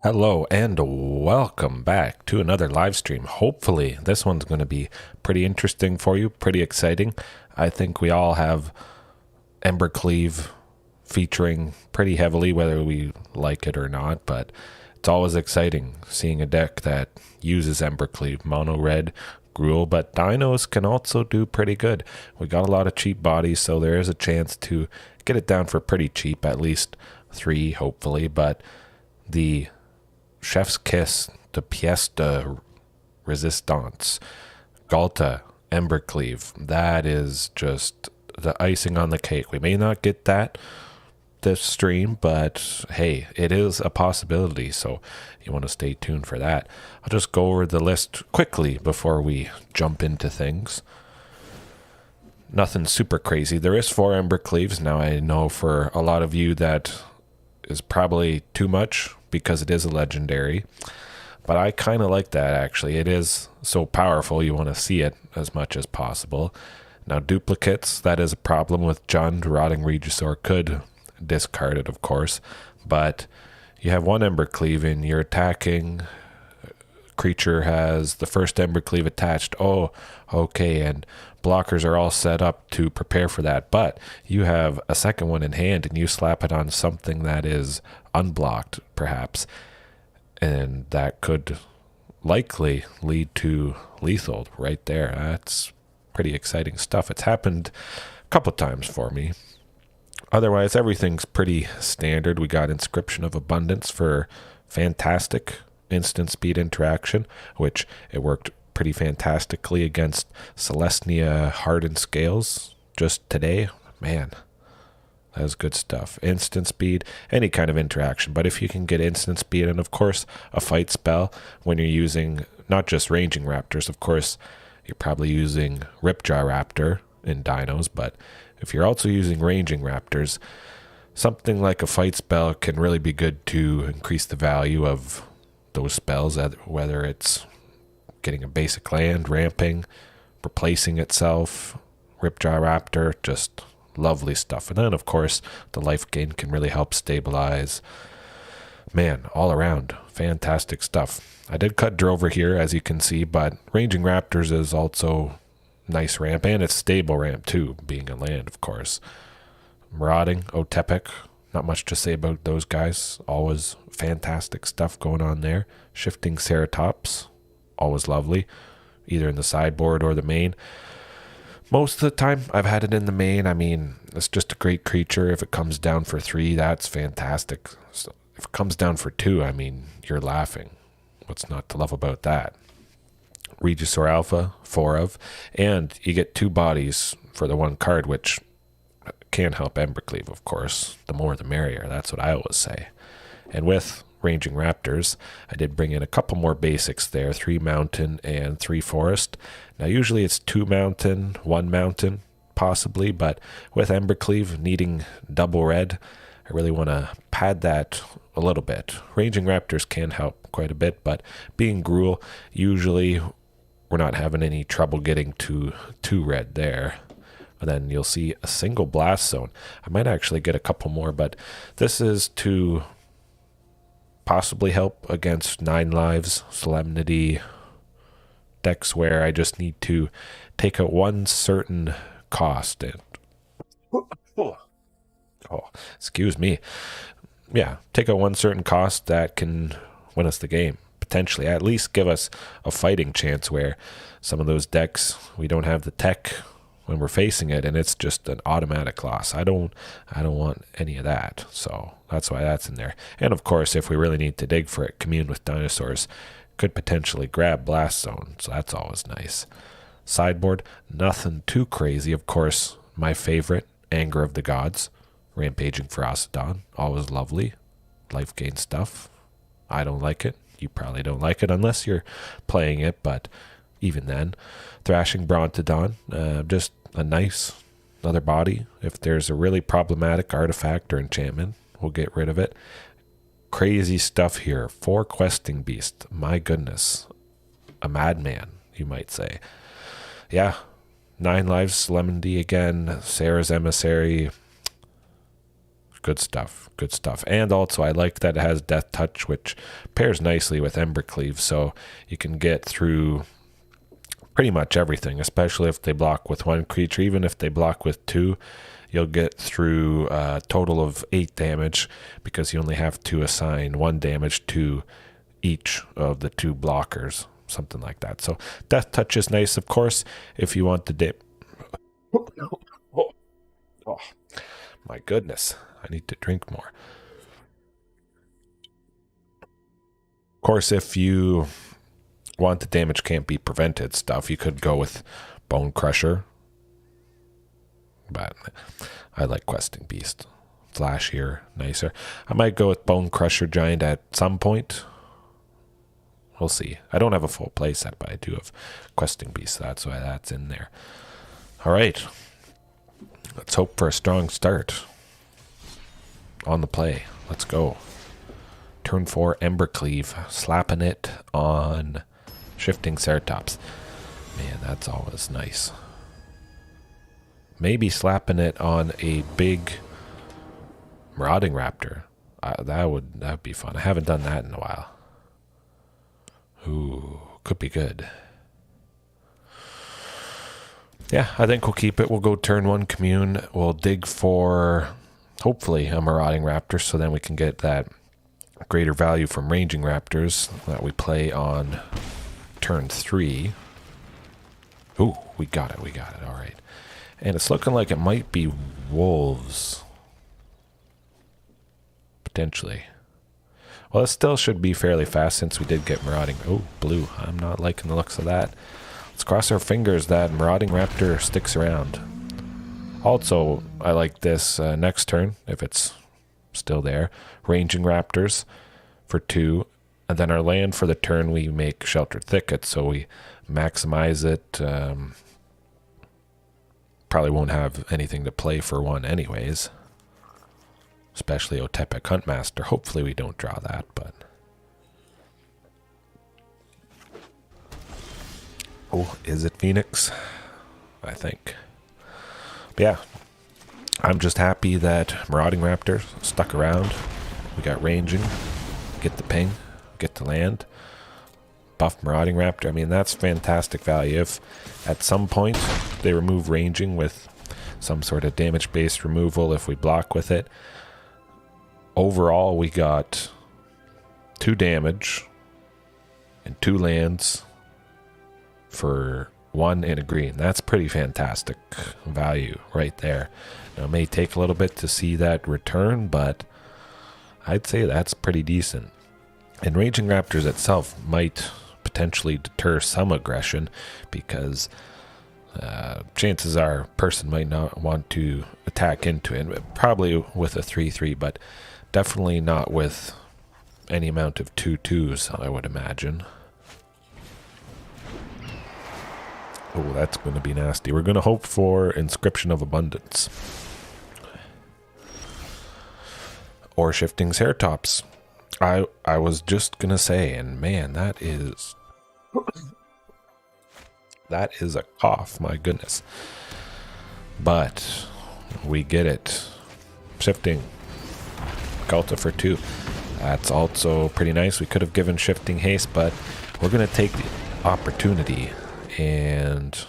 Hello and welcome back to another live stream. Hopefully this one's going to be pretty interesting for you, pretty exciting. I think we all have Embercleave featuring pretty heavily, whether we like it or not, but it's always exciting seeing a deck that uses Embercleave, mono red, Gruul, but dinos can also do pretty good. We got a lot of cheap bodies, so there is a chance to get it down for pretty cheap, at least 3 hopefully, but the Chef's Kiss, the pièce de resistance, Ghalta, Embercleave. That is just the icing on the cake. We may not get that this stream, but hey, it is a possibility, so you want to stay tuned for that. I'll just go over the list quickly before we jump into things. Nothing super crazy. There is 4 Embercleaves. Now I know for a lot of you that is probably too much because it is a legendary, but I kind of like that actually. It is so powerful, you want to see it as much as possible. Now duplicates, that is a problem with Jund. Rotting Regisaur could discard it, of course, but you have 1 Embercleave and you're attacking creature has the first Embercleave attached. Oh, okay, and blockers are all set up to prepare for that, but you have a second one in hand and you slap it on something that is unblocked perhaps, and that could likely lead to lethal right there. That's pretty exciting stuff. It's happened a couple times for me. Otherwise everything's pretty standard. We got Inscription of Abundance for fantastic instant speed interaction, which it worked pretty fantastically against Celestia Hardened Scales just today. Man, that was good stuff. Instant speed, any kind of interaction, but if you can get instant speed and of course a fight spell when you're using not just Ranging Raptors, of course you're probably using Ripjaw Raptor in dinos, but if you're also using Ranging Raptors, something like a fight spell can really be good to increase the value of those spells, whether it's getting a basic land, ramping, replacing itself. Ripjaw Raptor, just lovely stuff. And then of course the life gain can really help stabilize. Man, all around fantastic stuff. I did cut Drover here, as you can see, but Ranging Raptors is also nice ramp, and it's stable ramp too, being a land, of course. Marauding, Otepec, not much to say about those guys. Always fantastic stuff going on there. Shifting Ceratops, always lovely, either in the sideboard or the main. Most of the time I've had it in the main. I mean, it's just a great creature. If it comes down for 3, that's fantastic. So if it comes down for 2, I mean, you're laughing. What's not to love about that? Regisaur Alpha, 4 of, and you get 2 bodies for the 1 card, which can help Embercleave, of course. The more the merrier, that's what I always say. And with Ranging Raptors, I did bring in a couple more basics there, 3 mountain and 3 forest. Now usually it's 2 mountain, 1 mountain possibly, but with Embercleave needing double red, I really want to pad that a little bit. Ranging Raptors can help quite a bit, but being Gruul, usually we're not having any trouble getting to 2 red there. And then you'll see a single blast zone. I might actually get a couple more, but this is to possibly help against 9 lives, Solemnity, decks where I just need to take out one certain cost. And oh, excuse me. Yeah, take out one certain cost that can win us the game. Potentially, at least give us a fighting chance where some of those decks, we don't have the tech when we're facing it, and it's just an automatic loss. I don't want any of that, so that's why that's in there. And of course, if we really need to dig for it, Commune with Dinosaurs could potentially grab Blast Zone, so that's always nice. Sideboard, nothing too crazy. Of course, my favorite, Anger of the Gods, Rampaging Ferocidon, always lovely. Life gain stuff. I don't like it. You probably don't like it unless you're playing it, but even then. Thrashing Brontodon, just a nice another body. If there's a really problematic artifact or enchantment, we'll get rid of it. Crazy stuff here. 4 questing beast. My goodness. A madman, you might say. Yeah. 9 lives, Solemnity again, Sarah's Emissary. Good stuff. Good stuff. And also, I like that it has Death Touch, which pairs nicely with Embercleave, so you can get through pretty much everything, especially if they block with one creature. Even if they block with two, you'll get through a total of 8 damage because you only have to assign 1 damage to each of the 2 blockers, something like that. So Death Touch is nice, of course, if you want to dip. Oh, my goodness. I need to drink more. Of course, if you want the damage can't be prevented stuff, you could go with Bone Crusher. But I like Questing Beast. Flashier, nicer. I might go with Bone Crusher Giant at some point. We'll see. I don't have a full playset, but I do have Questing Beast. That's why that's in there. All right. Let's hope for a strong start. On the play. Let's go. Turn 4, Embercleave. Slapping it on Shifting Ceratops. Man, that's always nice. Maybe slapping it on a big Marauding Raptor. That would be fun. I haven't done that in a while. Ooh, could be good. Yeah, I think we'll keep it. We'll go turn 1 Commune. We'll dig for, hopefully, a Marauding Raptor, so then we can get that greater value from Ranging Raptors that we play on turn 3. Ooh, we got it. All right. And it's looking like it might be wolves. Potentially. Well, it still should be fairly fast since we did get Marauding. Oh, blue. I'm not liking the looks of that. Let's cross our fingers that Marauding Raptor sticks around. Also, I like this next turn, if it's still there. Ranging Raptors for 2. And then our land for the turn, we make Sheltered Thicket, so we maximize it. Probably won't have anything to play for 1 anyways. Especially Otepec Huntmaster. Hopefully we don't draw that, but... Oh, is it Phoenix? I think. But yeah, I'm just happy that Marauding Raptor stuck around. We got Ranging, get the ping, get the land, buff Marauding Raptor. I mean, that's fantastic value. If at some point they remove Ranging with some sort of damage-based removal, if we block with it, overall we got 2 damage and 2 lands for 1 and a green. That's pretty fantastic value right there. Now, it may take a little bit to see that return, but I'd say that's pretty decent. And Raging Raptors itself might potentially deter some aggression because chances are a person might not want to attack into it. Probably with a 3/3, but definitely not with any amount of 2/2s, I would imagine. Oh, that's going to be nasty. We're going to hope for Inscription of Abundance. Or Shifting Ceratops. I was just going to say, and man, that is a cough, my goodness. But we get it. Shifting. Ghalta for 2. That's also pretty nice. We could have given Shifting haste, but we're going to take the opportunity and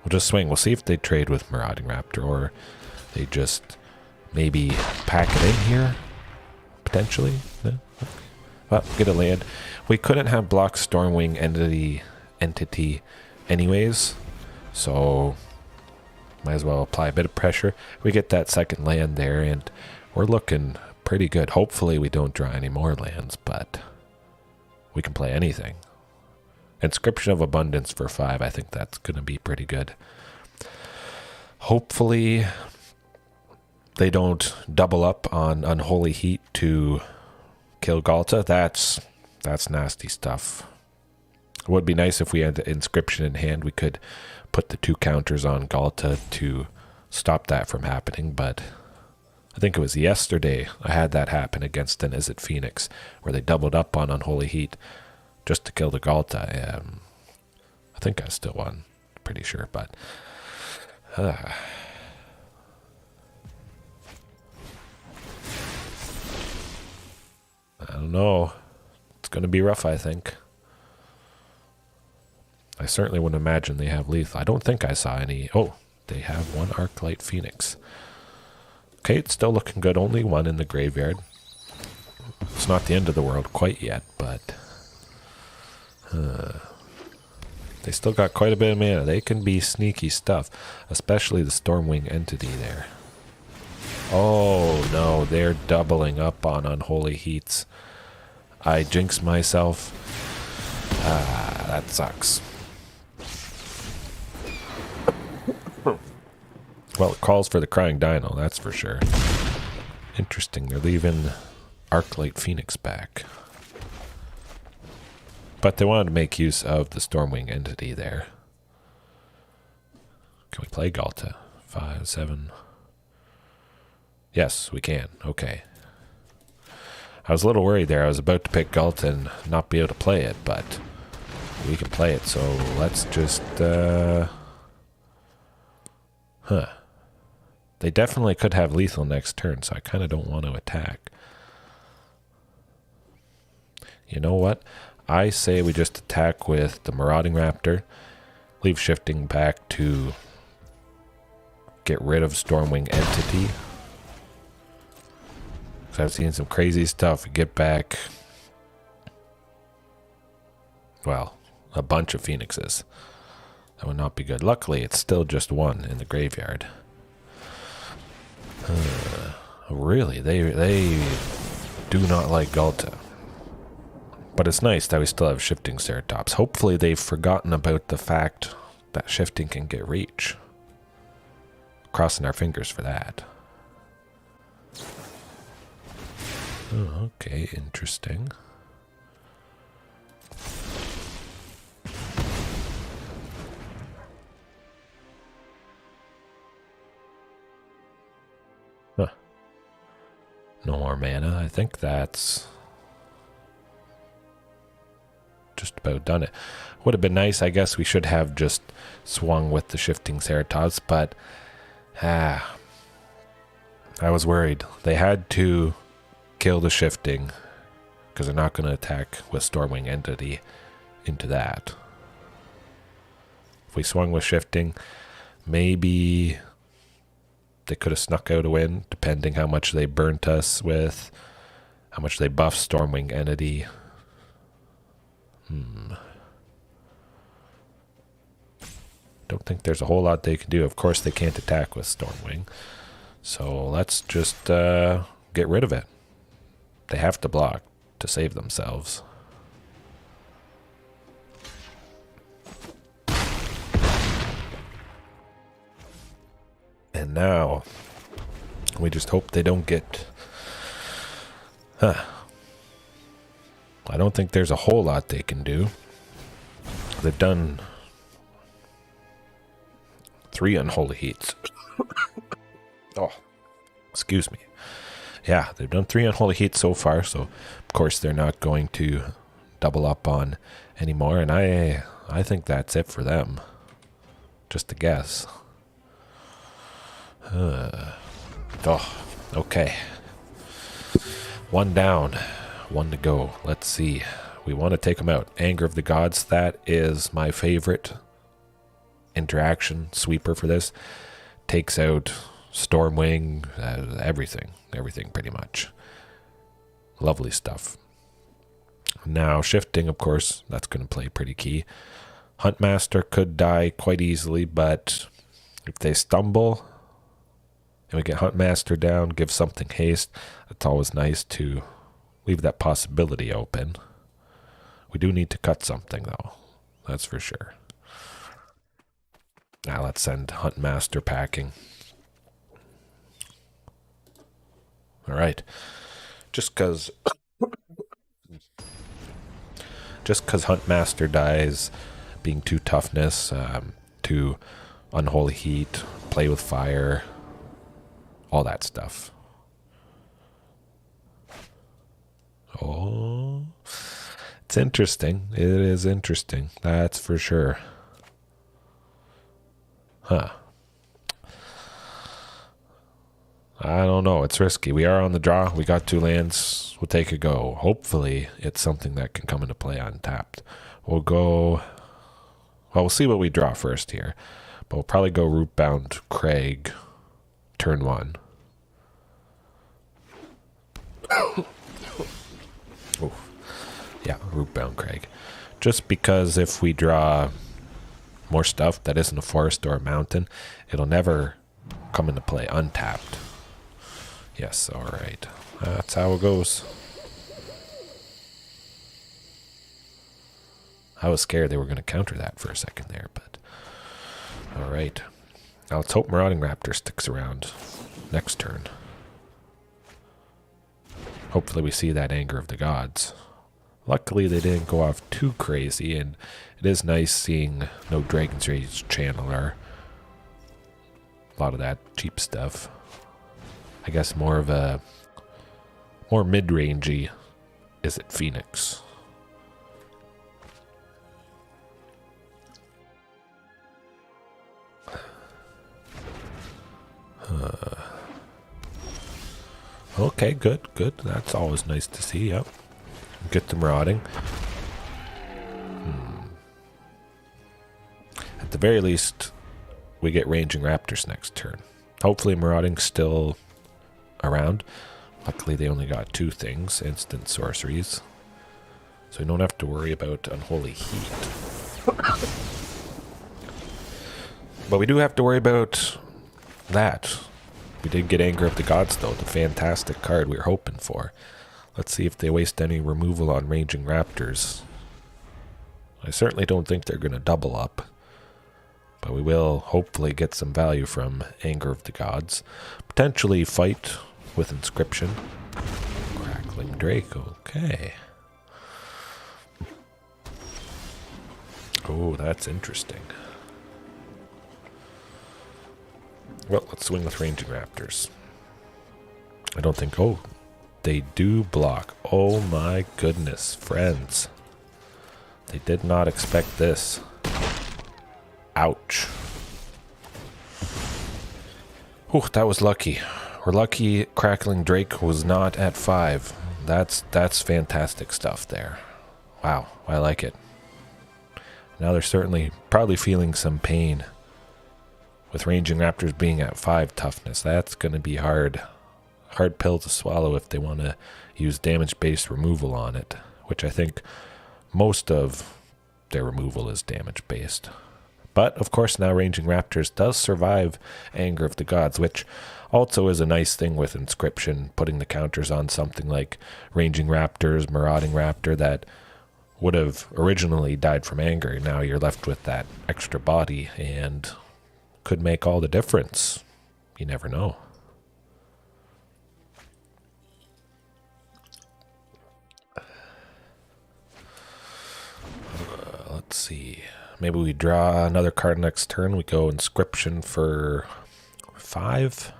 we'll just swing. We'll see if they trade with Marauding Raptor or they just maybe pack it in here. Potentially. No? Well, get a land. We couldn't have blocked Stormwing entity anyways, so might as well apply a bit of pressure. We get that second land there, and we're looking pretty good. Hopefully we don't draw any more lands, but we can play anything. Inscription of Abundance for 5. I think that's going to be pretty good. Hopefully they don't double up on Unholy Heat to kill Ghalta. That's nasty stuff. It would be nice if we had the Inscription in hand. We could put the 2 counters on Ghalta to stop that from happening, but I think it was yesterday I had that happen against an Izzet Phoenix where they doubled up on Unholy Heat just to kill the Ghalta. I think I still won, pretty sure, but don't know. It's going to be rough, I think. I certainly wouldn't imagine they have lethal. I don't think I saw any. Oh, they have one Arclight Phoenix. Okay, it's still looking good. Only one in the graveyard. It's not the end of the world quite yet, but they still got quite a bit of mana. They can be sneaky stuff, especially the Stormwing entity there. Oh no, they're doubling up on Unholy Heats. I jinxed myself. That sucks. Well, it calls for the Crying Dino, that's for sure. Interesting, they're leaving Arclight Phoenix back. But they wanted to make use of the Stormwing entity there. Can we play Ghalta? 5, 7. Yes, we can. Okay. I was a little worried there. I was about to pick Ghalta and not be able to play it, but we can play it. So let's just... They definitely could have lethal next turn, so I kind of don't want to attack. You know what? I say we just attack with the Marauding Raptor, leave Shifting back to get rid of Stormwing entity. So I've seen some crazy stuff. We get back, well, a bunch of Phoenixes. That would not be good. Luckily, it's still just one in the graveyard. Really, they do not like Ghalta. But it's nice that we still have Shifting Ceratops. Hopefully they've forgotten about the fact that Shifting can get reach. Crossing our fingers for that. Oh, okay, interesting. Huh. No more mana. I think that's just about done it. Would have been nice. I guess we should have just swung with the Shifting Ceratops, but I was worried. They had to kill the Shifting because they're not going to attack with Stormwing entity into that. If we swung with Shifting, maybe they could have snuck out a win, depending how much they burnt us with, how much they buffed Stormwing entity. Don't think there's a whole lot they can do. Of course, they can't attack with Stormwing. So let's just get rid of it. They have to block to save themselves. And now we just hope they don't get... I don't think there's a whole lot they can do. They've done 3 Unholy Heats. Oh, excuse me. Yeah, they've done 3 Unholy Heats so far, so of course they're not going to double up on anymore, and I think that's it for them. Just a guess. Oh, okay. 1 down. 1 to go. Let's see. We want to take them out. Anger of the Gods. That is my favorite interaction sweeper for this. Takes out Stormwing, everything. Everything pretty much. Lovely stuff. Now Shifting, of course, that's going to play pretty key. Huntmaster could die quite easily, but if they stumble and we get Huntmaster down, give something haste, it's always nice to leave that possibility open. We do need to cut something, though. That's for sure. Now let's send Huntmaster packing. All right. Just because Huntmaster dies, being 2 toughness, 2 Unholy Heat, play with fire, all that stuff. Oh, it's interesting. It is interesting. That's for sure. I don't know. It's risky. We are on the draw. We got 2 lands. We'll take a go. Hopefully, it's something that can come into play untapped. We'll go... Well, we'll see what we draw first here. But we'll probably go Rootbound Crag turn 1. Yeah, Rootbound Crag. Just because if we draw more stuff that isn't a forest or a mountain, it'll never come into play untapped. Yes, alright. That's how it goes. I was scared they were going to counter that for a second there, but... Alright. Now let's hope Marauding Raptor sticks around next turn. Hopefully we see that Anger of the Gods. Luckily they didn't go off too crazy, and it is nice seeing no Dragon's Rage Channeler. A lot of that cheap stuff. I guess more of a... more mid-rangey is it Phoenix. Okay, good. That's always nice to see, yep. Get the Marauding. At the very least, we get Ranging Raptors next turn. Hopefully Marauding's still around. Luckily they only got 2 things, instant sorceries. So we don't have to worry about Unholy Heat. But we do have to worry about that. We did get Anger of the Gods though, the fantastic card we were hoping for. Let's see if they waste any removal on Ranging Raptors. I certainly don't think they're going to double up. But we will hopefully get some value from Anger of the Gods. Potentially fight with Inscription. Crackling Drake, okay. Oh, that's interesting. Well, let's swing with Ranging Raptors. I don't think... Oh, they do block. Oh my goodness, friends. They did not expect this. Ouch. Whew, that was lucky. We're lucky Crackling Drake was not at 5. That's fantastic stuff there. Wow, I like it. Now they're certainly probably feeling some pain with Ranging Raptors being at 5 toughness. That's going to be hard pill to swallow if they want to use damage-based removal on it, which I think most of their removal is damage-based. But, of course, now Ranging Raptors does survive Anger of the Gods, which also is a nice thing with Inscription, putting the counters on something like Ranging Raptors, Marauding Raptor that would have originally died from Anger. Now you're left with that extra body and could make all the difference. You never know. Let's see. Maybe we draw another card next turn. We go Inscription for 5.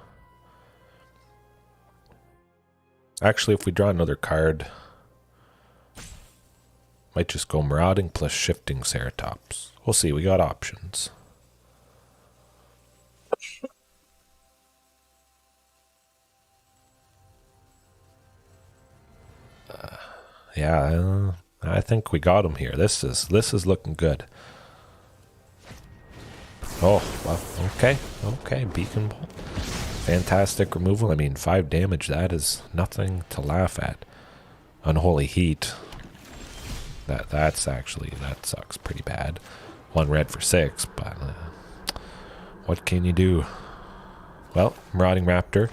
Actually, if we draw another card, might just go Marauding plus Shifting Ceratops. We'll see. We got options. Yeah, I think we got him here. This is looking good. Oh, well, okay, Beacon Bolt. Fantastic removal. I mean, 5 damage, that is nothing to laugh at. Unholy Heat. That sucks pretty bad. 1 red for 6, but what can you do? Well, Marauding Raptor,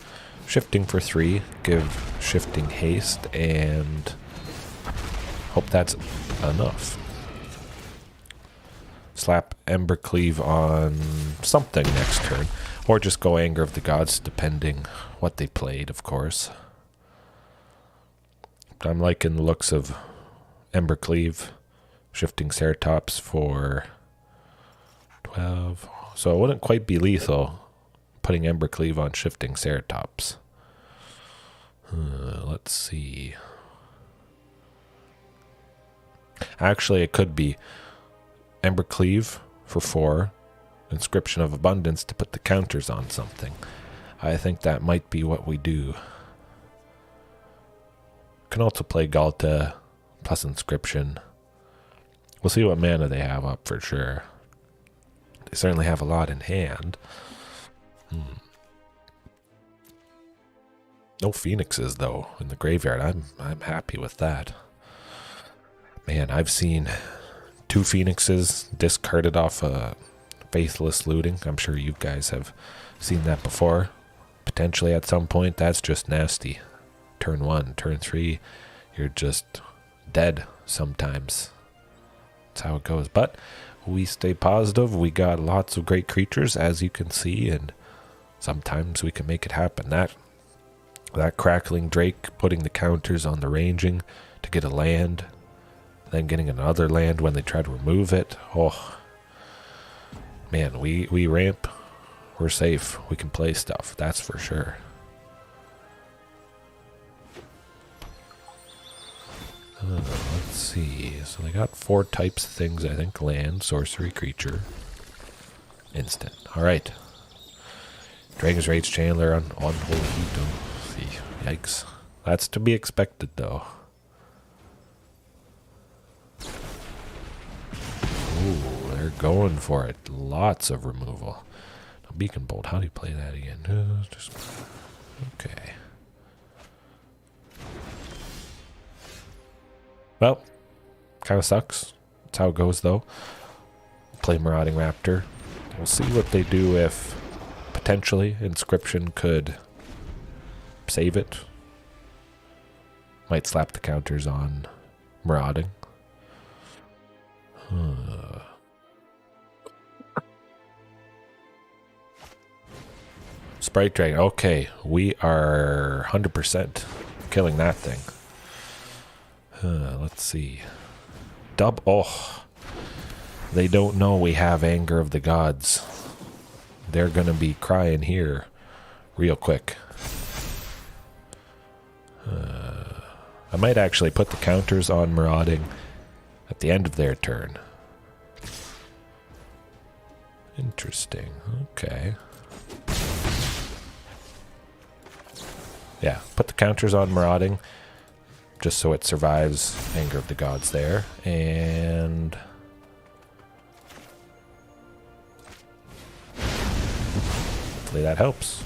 Shifting for 3, give Shifting haste, and hope that's enough. Slap Embercleave on something next turn, or just go Anger of the Gods, depending what they played, of course. But I'm liking the looks of Embercleave, Shifting Ceratops for 12. So it wouldn't quite be lethal, putting Embercleave on Shifting Ceratops. Let's see. Actually, it could be Embercleave for 4, Inscription of Abundance to put the counters on something. I think that might be what we do. Can also play Ghalta plus Inscription. We'll see what mana they have up for sure. They certainly have a lot in hand. No Phoenixes though in the graveyard. I'm happy with that. Man, I've seen 2 Phoenixes discarded off a Faithless Looting. I'm sure you guys have seen that before. Potentially at some point. That's just nasty. Turn 1, turn 3, you're just dead sometimes. That's how it goes. But we stay positive. We got lots of great creatures, as you can see, and sometimes we can make it happen. That Crackling Drake putting the counters on the ranging to get a land, then getting another land when they try to remove it. Oh, man, we ramp. We're safe. We can play stuff, that's for sure. Let's see. So they got 4 types of things, I think. Land, sorcery, creature, instant. Alright. Dragon's Rage Chandler on Unholy Heat. Yikes. That's to be expected, though. Ooh, they're going for it. Lots of removal. Now, Beacon Bolt, how do you play that again? Okay. Well, kind of sucks. That's how it goes, though. Play Marauding Raptor. We'll see what they do if potentially Inscription could save it. Might slap the counters on Marauding. Sprite Dragon. Okay, we are 100% killing that thing. Let's see. Oh, they don't know we have Anger of the Gods. They're gonna be crying here real quick. I might actually put the counters on Marauding at the end of their turn. Interesting. Okay. Yeah, put the counters on Marauding just so it survives Anger of the Gods there. And hopefully that helps.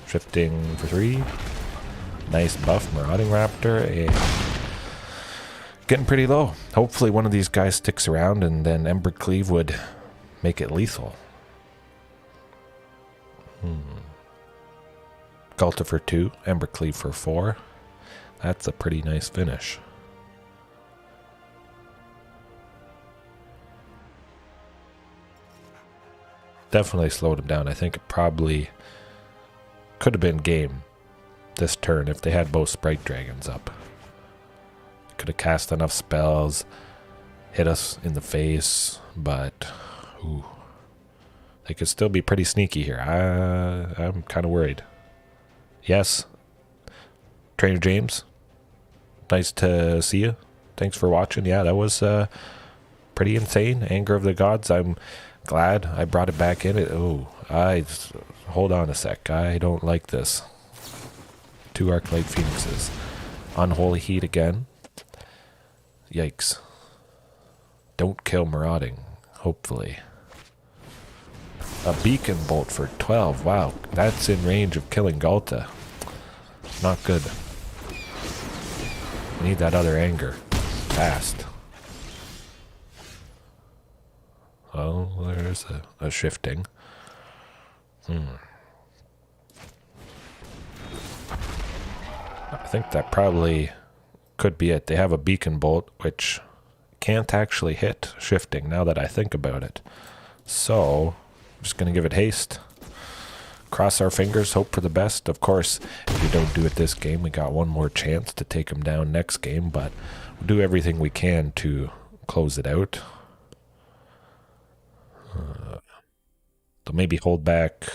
Shifting for 3. Nice buff, Marauding Raptor. And getting pretty low. Hopefully one of these guys sticks around, and then Embercleave would make it lethal. Ghalta for 2, Embercleave for 4. That's a pretty nice finish. Definitely slowed him down. I think it probably could have been game this turn if they had both Sprite Dragons up. Could have cast enough spells, hit us in the face, but ooh, they could still be pretty sneaky here. I'm kind of worried. Yes, Trainer James, nice to see you. Thanks for watching. Yeah, that was pretty insane. Anger of the Gods. I'm glad I brought it back in. Hold on a sec. I don't like this. 2 Arclight Phoenixes. Unholy Heat again. Yikes. Don't kill Marauding, hopefully. A Beacon Bolt for 12. Wow, that's in range of killing Ghalta. Not good. We need that other Anger. Fast. Oh, there's a shifting. I think that probably could be it. They have a Beacon Bolt, which can't actually hit shifting now that I think about it. So, I'm just going to give it haste. Cross our fingers, hope for the best. Of course, if we don't do it this game, we got one more chance to take him down next game, but we'll do everything we can to close it out. They'll maybe hold back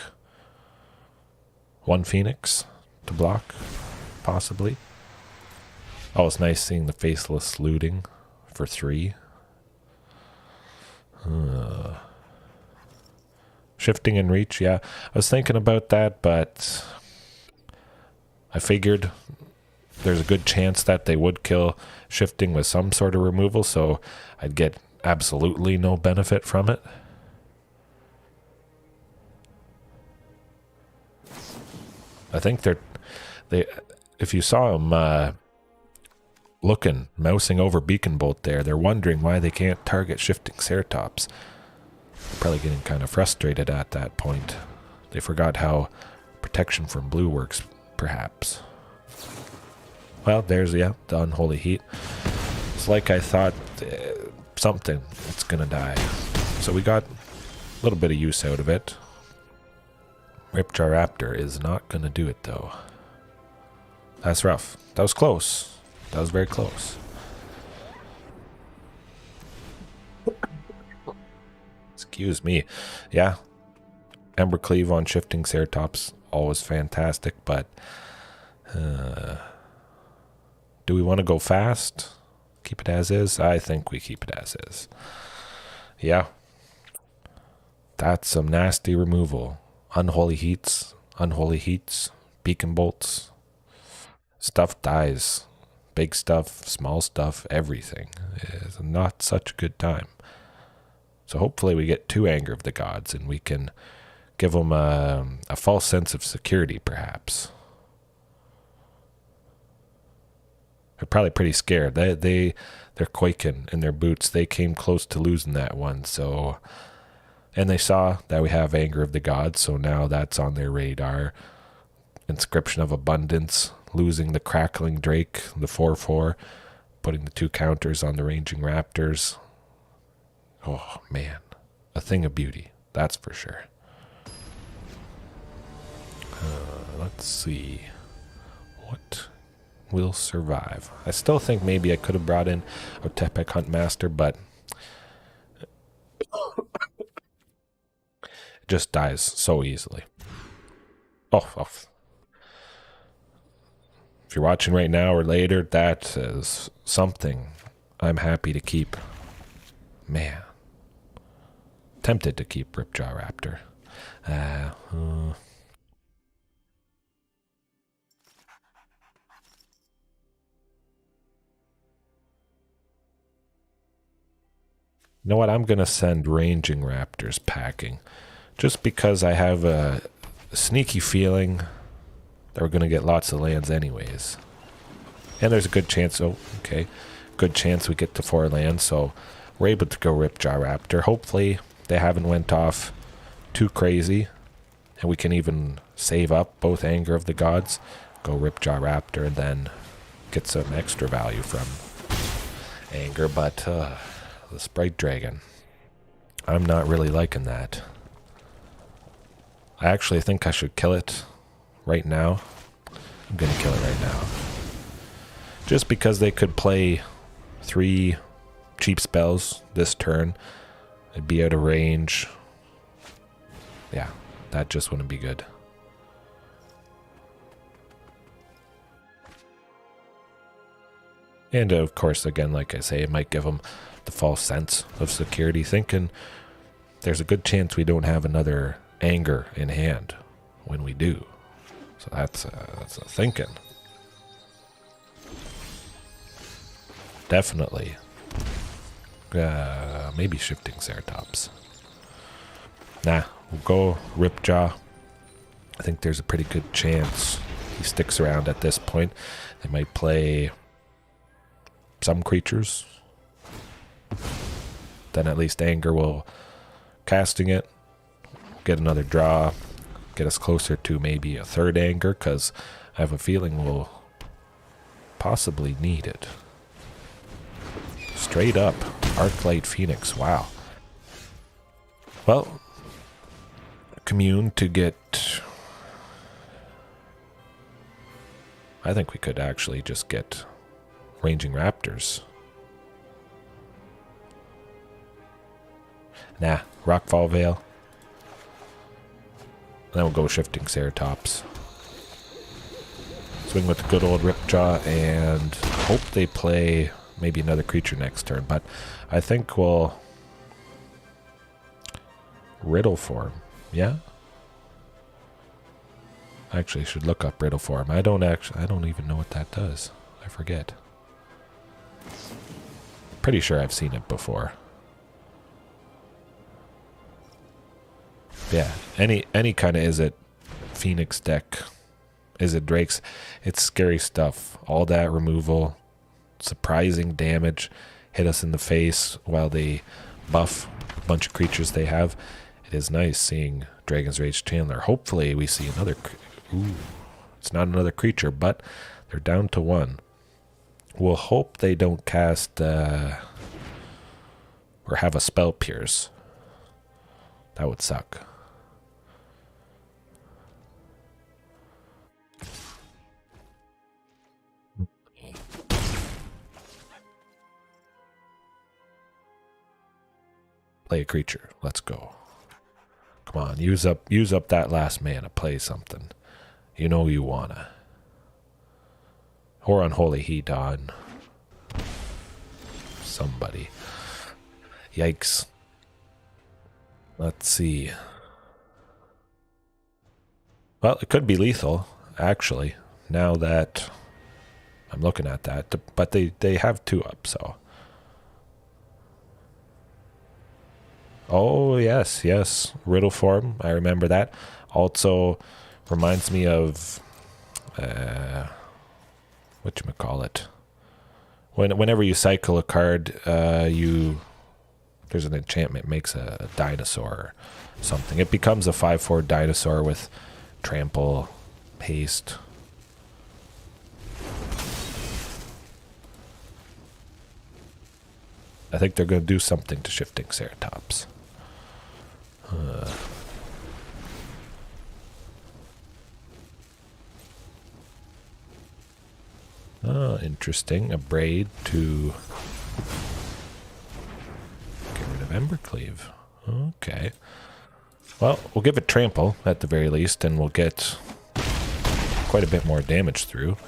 1 Phoenix to block, possibly. Oh, it's nice seeing the Faceless Looting for 3. Shifting and reach, yeah. I was thinking about that, but I figured there's a good chance that they would kill shifting with some sort of removal, so I'd get absolutely no benefit from it. I think they if you saw them mousing over Beacon Bolt there, they're wondering why they can't target Shifting Ceratops. Probably getting kind of frustrated at that point. They forgot how protection from blue works, perhaps. Well, there's, yeah, the Unholy Heat. It's like I thought something, it's gonna die. So we got a little bit of use out of it. Ripjaw Raptor is not gonna do it, though. That's rough. That was close. That was very close. Excuse me. Yeah. Embercleave on Shifting Ceratops, always fantastic, but do we want to go fast? Keep it as is? I think we keep it as is. Yeah. That's some nasty removal. Unholy Heats, Beacon Bolts. Stuff dies. Big stuff, small stuff, everything. It's not such a good time. So hopefully we get 2 Anger of the Gods and we can give them a false sense of security, perhaps. They're probably pretty scared. They're quaking in their boots. They came close to losing that one. So, and they saw that we have Anger of the Gods, so now that's on their radar. Inscription of Abundance, losing the Crackling Drake, the 4/4, putting the 2 counters on the Ranging Raptors. Oh, man. A thing of beauty. That's for sure. Let's see. What will survive? I still think maybe I could have brought in Otepec Huntmaster, but it just dies so easily. Oh. If you're watching right now or later, that is something I'm happy to keep. Man. Tempted to keep Ripjaw Raptor. You know what? I'm going to send Ranging Raptors packing. Just because I have a sneaky feeling that we're going to get lots of lands anyways. And there's a good chance, good chance we get to 4 lands, so we're able to go Ripjaw Raptor. Hopefully they haven't went off too crazy, and we can even save up both Anger of the Gods, go Ripjaw Raptor, and then get some extra value from Anger, but the Sprite Dragon, I'm not really liking that. I actually think I should kill it right now. I'm gonna kill it right now. Just because they could play 3 cheap spells this turn. It'd be out of range. Yeah, that just wouldn't be good. And of course, again, like I say, it might give them the false sense of security, thinking there's a good chance we don't have another Anger in hand when we do. So that's a thinking. Definitely. Maybe Shifting Ceratops. Nah, we'll go Ripjaw. I think there's a pretty good chance he sticks around at this point. They might play some creatures. Then at least Anger will casting it, get another draw, get us closer to maybe a 3rd Anger, because I have a feeling we'll possibly need it. Straight up, Arclight Phoenix, wow. Well, Commune to get... I think we could actually just get Ranging Raptors. Nah, Rockfall Vale. Then we'll go Shifting Ceratops. Swing with the good old Ripjaw and hope they play maybe another creature next turn. But I think we'll Riddle Form. Yeah? Actually, I should look up Riddle Form. I don't even know what that does. I forget. Pretty sure I've seen it before. Yeah, any kind of Izzet Phoenix deck, Izzet Drakes, it's scary stuff. All that removal, surprising damage, hit us in the face while they buff a bunch of creatures they have. It is nice seeing Dragon's Rage Chandler. Hopefully we see another... Ooh, it's not another creature, but they're down to one. We'll hope they don't cast... or have a Spell Pierce. That would suck. Play a creature. Let's go. Come on, use up that last mana. Play something. You know you wanna. Or Unholy Hedon. Somebody. Yikes. Let's see. Well, it could be lethal, actually, now that I'm looking at that. But they have 2 up, so. Oh, yes, yes. Riddle Form, I remember that. Also reminds me of, whatchamacallit. Whenever you cycle a card, there's an enchantment, makes a dinosaur or something. It becomes a 5/4 dinosaur with trample, haste. I think they're going to do something to Shifting Ceratops. Interesting. A Braid to get rid of Embercleave. Okay. Well, we'll give it Trample at the very least, and we'll get quite a bit more damage through.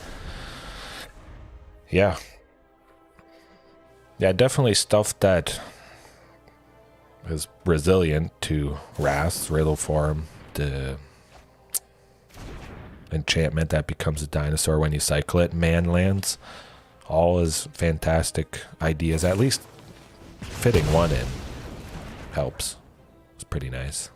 Yeah. Yeah, definitely stuff that is resilient to Wrath, Riddle Form, the enchantment that becomes a dinosaur when you cycle it, Manlands. All is fantastic ideas. At least fitting one in helps. It's pretty nice.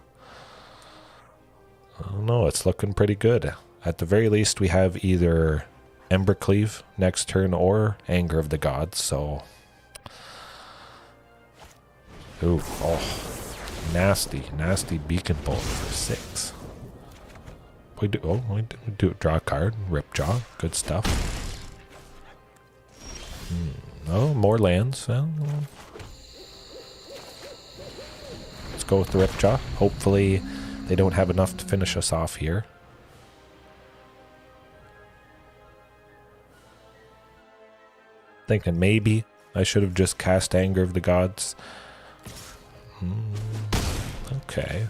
I don't know, it's looking pretty good. At the very least, we have either Embercleave next turn or Anger of the Gods, so... Ooh, oh, nasty Beacon Bolt for 6. We do draw a card, Ripjaw, good stuff. Oh, more lands. Well, let's go with the Ripjaw. Hopefully they don't have enough to finish us off here. Thinking maybe I should have just cast Anger of the Gods. Okay.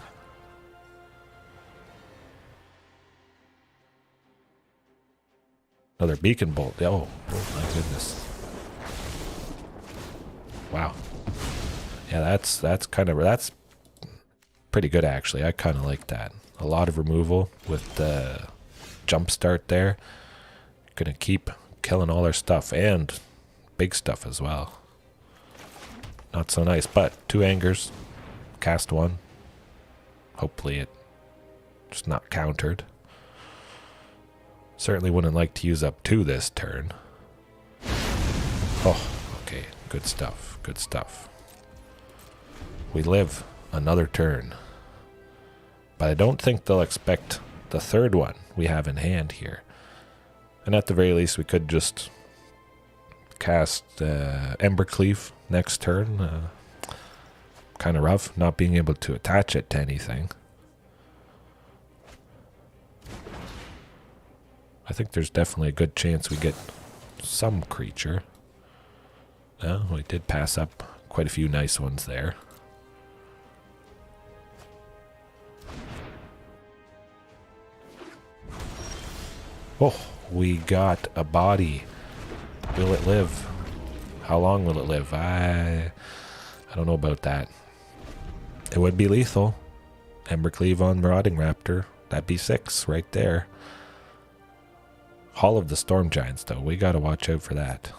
Another Beacon Bolt. Oh my goodness. Wow. Yeah, that's pretty good actually. I kind of like that. A lot of removal with the jump start there. Gonna keep killing all our stuff and big stuff as well. Not so nice, but 2 Angers. Cast 1. Hopefully it's not countered. Certainly wouldn't like to use up 2 this turn. Oh, okay. Good stuff. Good stuff. We live another turn. But I don't think they'll expect the 3rd one we have in hand here. And at the very least, we could just cast Embercleave next turn. Kind of rough, not being able to attach it to anything. I think there's definitely a good chance we get some creature. Well, we did pass up quite a few nice ones there. Oh, we got a body. Will it live? How long will it live? I don't know about that. It would be lethal. Embercleave on Marauding Raptor. That'd be 6 right there. Hall of the Storm Giants, though. We got to watch out for that.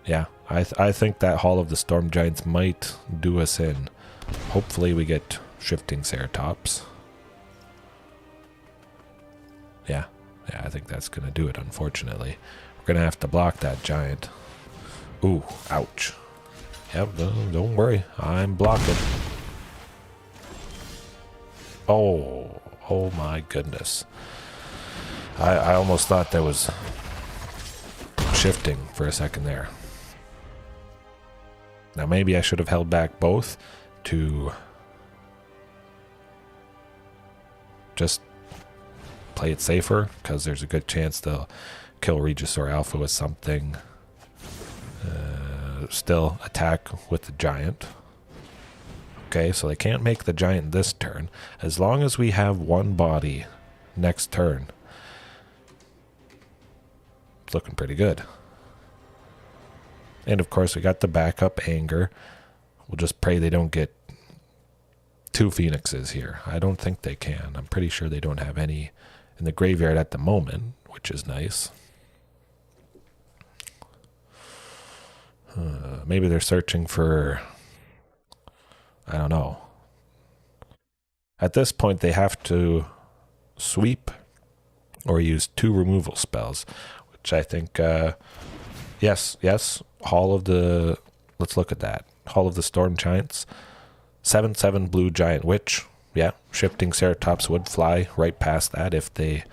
Yeah, I think that Hall of the Storm Giants might do us in. Hopefully we get Shifting Ceratops. Yeah, I think that's going to do it, unfortunately. We're going to have to block that giant. Ooh, ouch. Yep, don't worry. I'm blocking. Oh my goodness. I almost thought that was shifting for a second there. Now maybe I should have held back both to just play it safer, because there's a good chance they'll kill Regisaur Alpha with something. Still attack with the giant. Okay, so they can't make the giant this turn. As long as we have one body next turn, it's looking pretty good. And of course we got the backup Anger. We'll just pray they don't get 2 Phoenixes here. I don't think they can. I'm pretty sure they don't have any in the graveyard at the moment, which is nice. Maybe they're searching for, I don't know. At this point they have to sweep or use 2 removal spells, which I think, yes, Hall of the, let's look at that. Hall of the Storm Giants. 7/7 blue giant witch. Yeah, Shifting Ceratops would fly right past that if they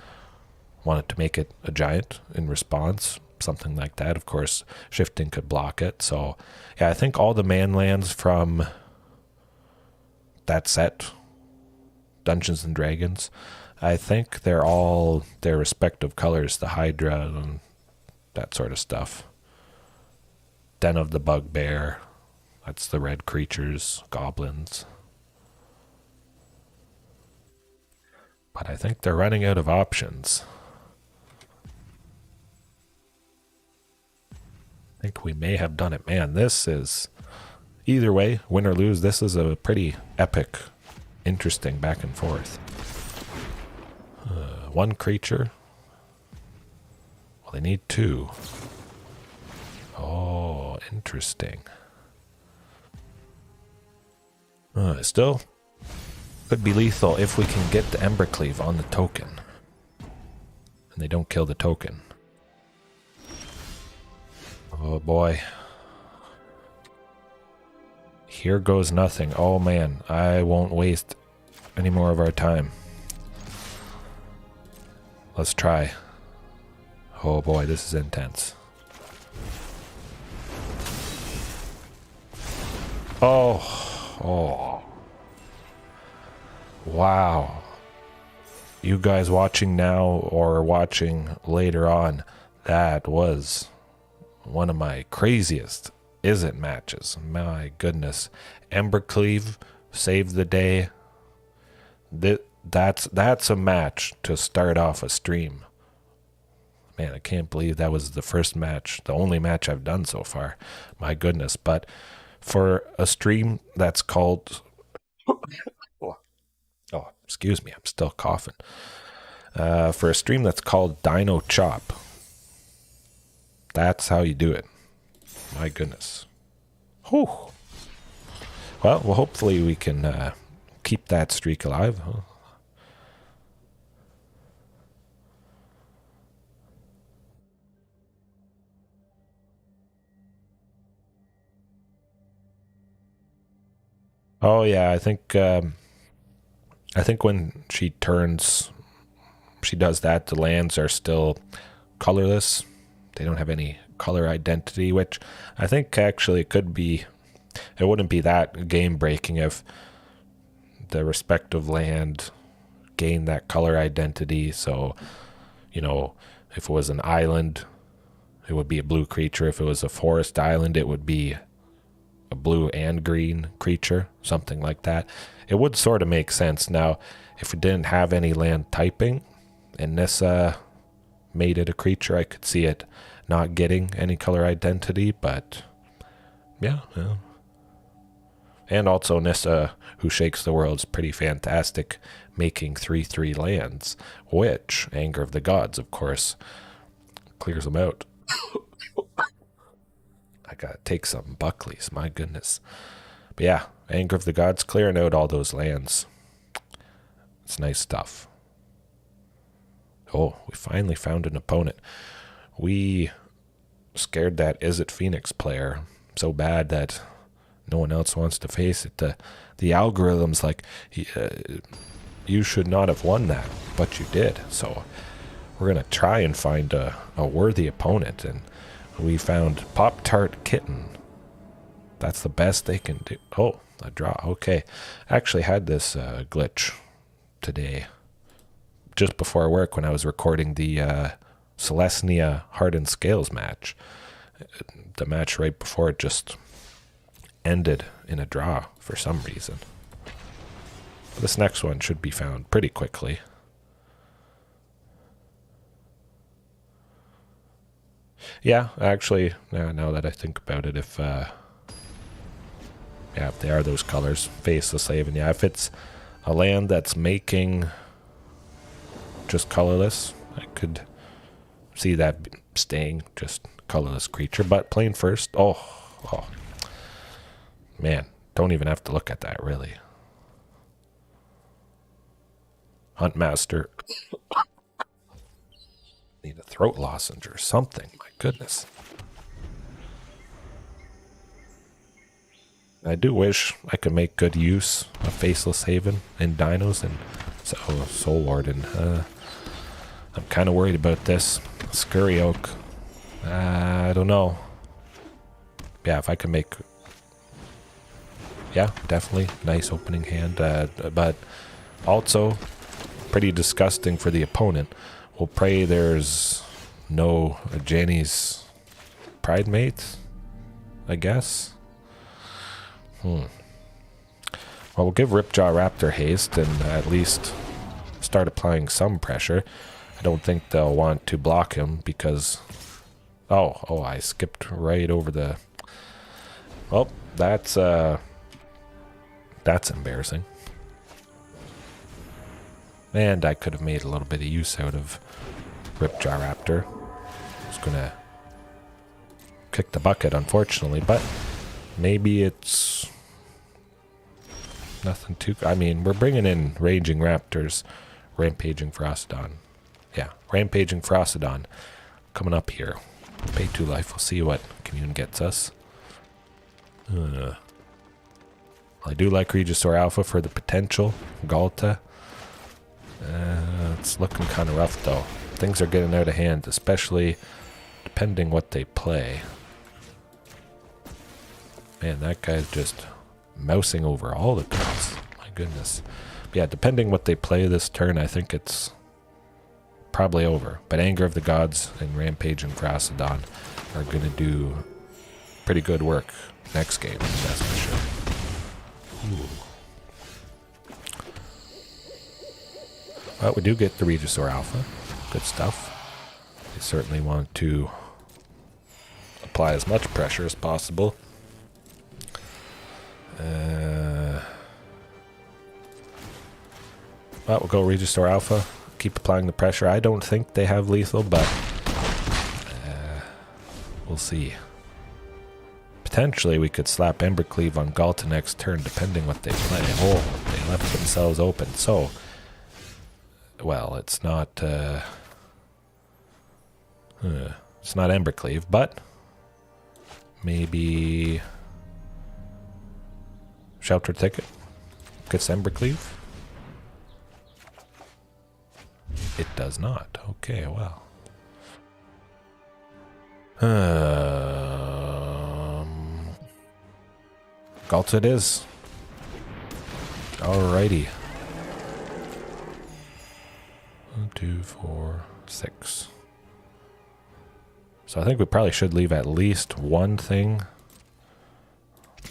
wanted to make it a giant in response. Something like that. Of course, Shifting could block it. So, yeah, I think all the man lands from that set, Dungeons and Dragons, I think they're all their respective colors, the Hydra and that sort of stuff. Den of the Bugbear, that's the red creatures, goblins. But I think they're running out of options. I think we may have done it. Man, this is, either way, win or lose, this is a pretty epic, interesting back and forth. 1 creature. Well, they need 2. Oh, interesting. Still could be lethal if we can get the Embercleave on the token. And they don't kill the token. Oh boy. Here goes nothing. Oh man, I won't waste any more of our time. Let's try. Oh boy, this is intense. Oh. Wow. You guys watching now or watching later on, that was one of my craziest Is-It matches. My goodness. Embercleave saved the day. That's a match to start off a stream. Man, I can't believe that was the first match, the only match I've done so far. My goodness. But for a stream that's called... Oh, excuse me, I'm still coughing. For a stream that's called Dino Chop, that's how you do it. My goodness. Whew. Well, hopefully we can keep that streak alive. Huh? Oh yeah, I think when she turns, she does that, the lands are still colorless. They don't have any color identity, which I think actually could be, it wouldn't be that game breaking if the respective land gained that color identity. So, you know, if it was an island, it would be a blue creature. If it was a forest island, it would be a blue and green creature, something like that. It would sort of make sense. Now, if it didn't have any land typing and this made it a creature, I could see it not getting any color identity, but yeah. And also Nissa, who shakes the world's pretty fantastic, making 3/3 lands, which, Anger of the Gods, of course, clears them out. I gotta take some Buckleys, my goodness. But yeah, Anger of the Gods clearing out all those lands. It's nice stuff. Oh, we finally found an opponent. We scared that Is It Phoenix player so bad that no one else wants to face it. The algorithm's like, you should not have won that, but you did. So we're going to try and find a worthy opponent. And we found Pop-Tart Kitten. That's the best they can do. Oh, a draw. Okay. I actually had this glitch today, just before work when I was recording the Celestia Hardened Scales match. The match right before it just ended in a draw for some reason. This next one should be found pretty quickly. Yeah, actually, now that I think about it, if they are those colors, Faceless Haven, yeah, if it's a land that's making just colorless, I could see that staying just colorless creature, but playing first, oh, man, don't even have to look at that, really. Huntmaster. Need a throat lozenge or something, my goodness. I do wish I could make good use of Faceless Haven and Dinos and Soul Warden. I'm kind of worried about this. Scurry Oak. I don't know. Yeah, if I can make... Yeah, definitely. Nice opening hand. But also pretty disgusting for the opponent. We'll pray there's no Jenny's Pride Mate, I guess. Well, we'll give Ripjaw Raptor haste and at least start applying some pressure. I don't think they'll want to block him because... Oh, I skipped right over the... Well, that's embarrassing. And I could have made a little bit of use out of Ripjaw Raptor. I was going to kick the bucket, unfortunately, but maybe it's nothing too... I mean, we're bringing in Ranging Raptors, Rampaging Ferocidon. Yeah, Rampaging Ferocidon coming up here. Pay 2 life. We'll see what Commune gets us. I do like Regisaur Alpha for the potential. Ghalta. It's looking kind of rough, though. Things are getting out of hand, especially depending what they play. Man, that guy's just mousing over all the cards. My goodness. But yeah, depending what they play this turn, I think it's probably over. But Anger of the Gods and Rampaging Ferocidon are going to do pretty good work next game, that's for sure. Ooh. Well, we do get the Regisaur Alpha. Good stuff. They certainly want to apply as much pressure as possible. Well, we'll go Regisaur Alpha. Keep applying the pressure. I don't think they have lethal, but we'll see. Potentially, we could slap Embercleave on Ghalta next turn, depending what they play. Oh, they left themselves open. So, well, it's not Embercleave, but maybe Sheltered Thicket gets Embercleave. It does not. Okay, well. Ghalta it is. Alrighty. 1, 2, 4, 6. So I think we probably should leave at least one thing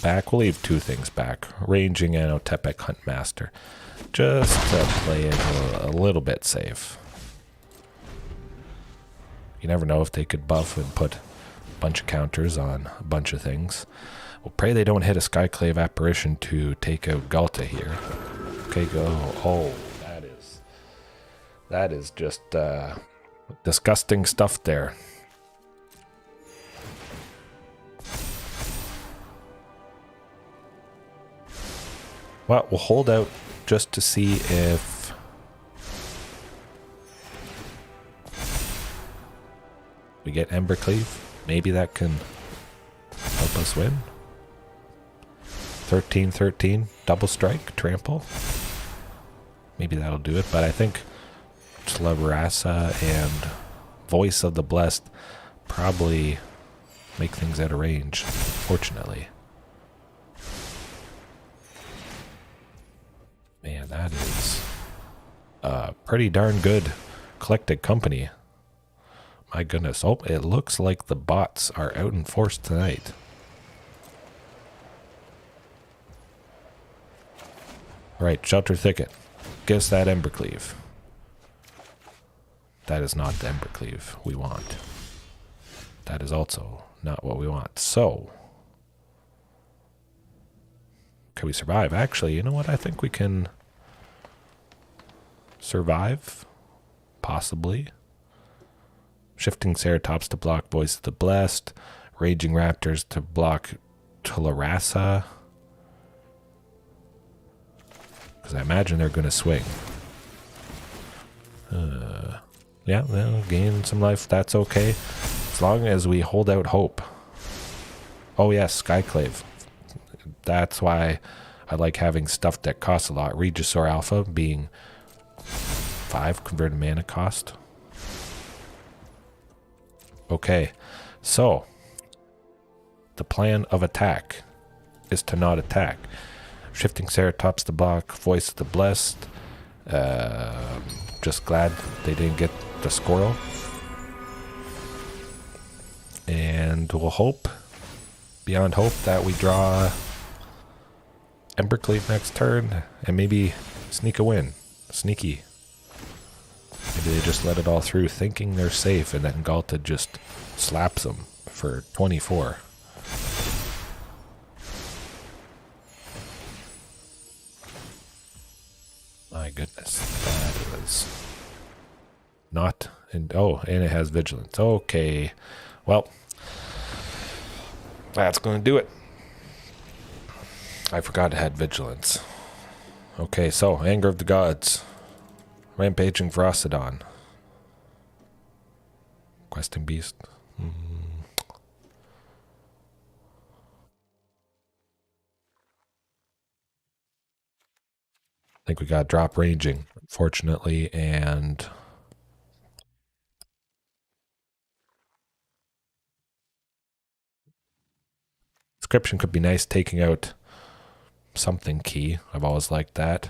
back. We'll leave 2 things back. Ranging and Otepec Huntmaster. Just to play it a little bit safe. You never know if they could buff and put a bunch of counters on a bunch of things. We'll pray they don't hit a Skyclave Apparition to take out Ghalta here. Okay, go. Oh, that is just disgusting stuff there. Well, we'll hold out just to see if we get Embercleave. Maybe that can help us win. 13-13, double strike, trample. Maybe that'll do it, but I think Tlarasa and Voice of the Blessed probably make things out of range, fortunately. Man, that is pretty darn good collected company. My goodness. Oh, it looks like the bots are out in force tonight. Right, Sheltered Thicket. Give us that Embercleave. That is not the Embercleave we want. That is also not what we want. So, can we survive? Actually, you know what? I think we can survive. Possibly. Shifting Ceratops to block Voice of the Blessed. Ranging Raptors to block Tlarasa. Because I imagine they're going to swing. Yeah, they'll gain some life. That's okay. As long as we hold out hope. Oh yes, Skyclave. That's why I like having stuff that costs a lot. Regisaur Alpha being 5 converted mana cost. Okay, so the plan of attack is to not attack. Shifting Ceratops to block Voice of the Blessed. Just glad they didn't get the Squirrel. And we'll hope, beyond hope, that we draw Embercleave next turn and maybe sneak a win. Sneaky. Maybe they just let it all through thinking they're safe and then Ghalta just slaps them for 24. My goodness, that is not, and oh, and it has Vigilance. Okay, well, that's going to do it. I forgot it had Vigilance. Okay, so Anger of the Gods, Rampaging Ferocidon, Questing Beast. I think we got drop ranging, unfortunately, and Inscription could be nice taking out something key. I've always liked that.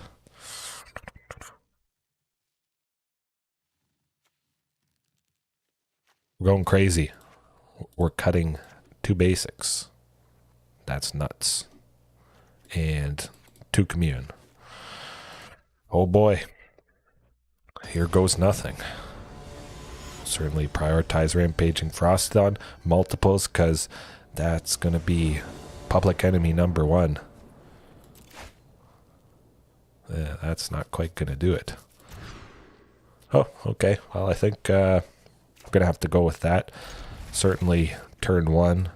We're going crazy. We're cutting 2 basics. That's nuts. And 2 Commune. Oh boy, here goes nothing. Certainly prioritize Rampaging Ferocidon multiples because that's going to be public enemy number 1. Yeah, that's not quite going to do it. Oh, okay. Well, I think we're going to have to go with that. Certainly turn 1.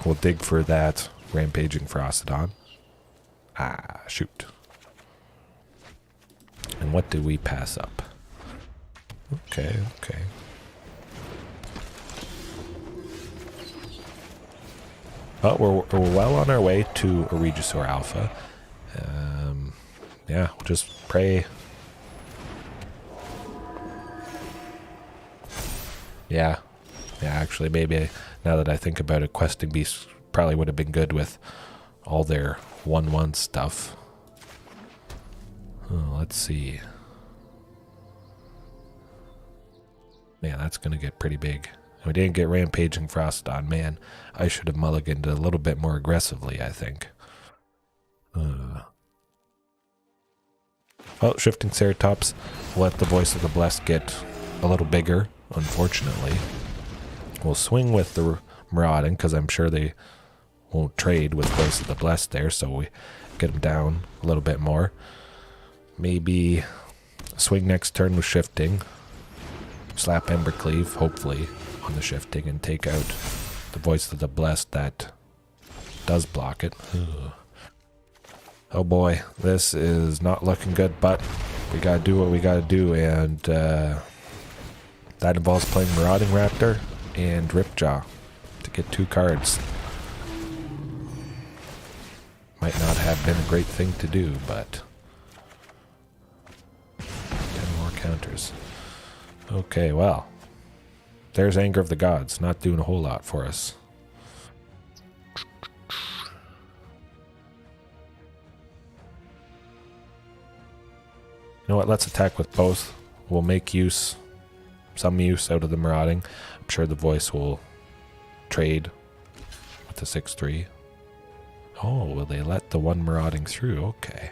We'll dig for that Rampaging Ferocidon. Ah, shoot. And what did we pass up? Okay, okay. Well, we're well on our way to a Regisaur Alpha. Yeah, we'll just pray. Yeah, actually, maybe now that I think about it, Questing Beast probably would have been good with all their 1/1 stuff. Oh, let's see. Man, that's going to get pretty big. We didn't get Rampaging Ferocidon. Man, I should have mulliganed a little bit more aggressively, I think. Well, Shifting Ceratops will let the Voice of the Blessed get a little bigger, unfortunately. We'll swing with the Marauding, because I'm sure they won't trade with Voice of the Blessed there, so we get him down a little bit more. Maybe swing next turn with Shifting. Slap Embercleave, hopefully, on the Shifting and take out the Voice of the Blessed that does block it. Ugh. Oh boy, this is not looking good, but we gotta do what we gotta do, and that involves playing Marauding Raptor and Ripjaw to get 2 cards. Might not have been a great thing to do, but 10 more counters. Okay, well, there's Anger of the Gods, not doing a whole lot for us. You know what, let's attack with both. We'll make some use out of the Marauding. I'm sure the Voice will trade with the 6-3. Oh, will they let the one Marauding through? Okay.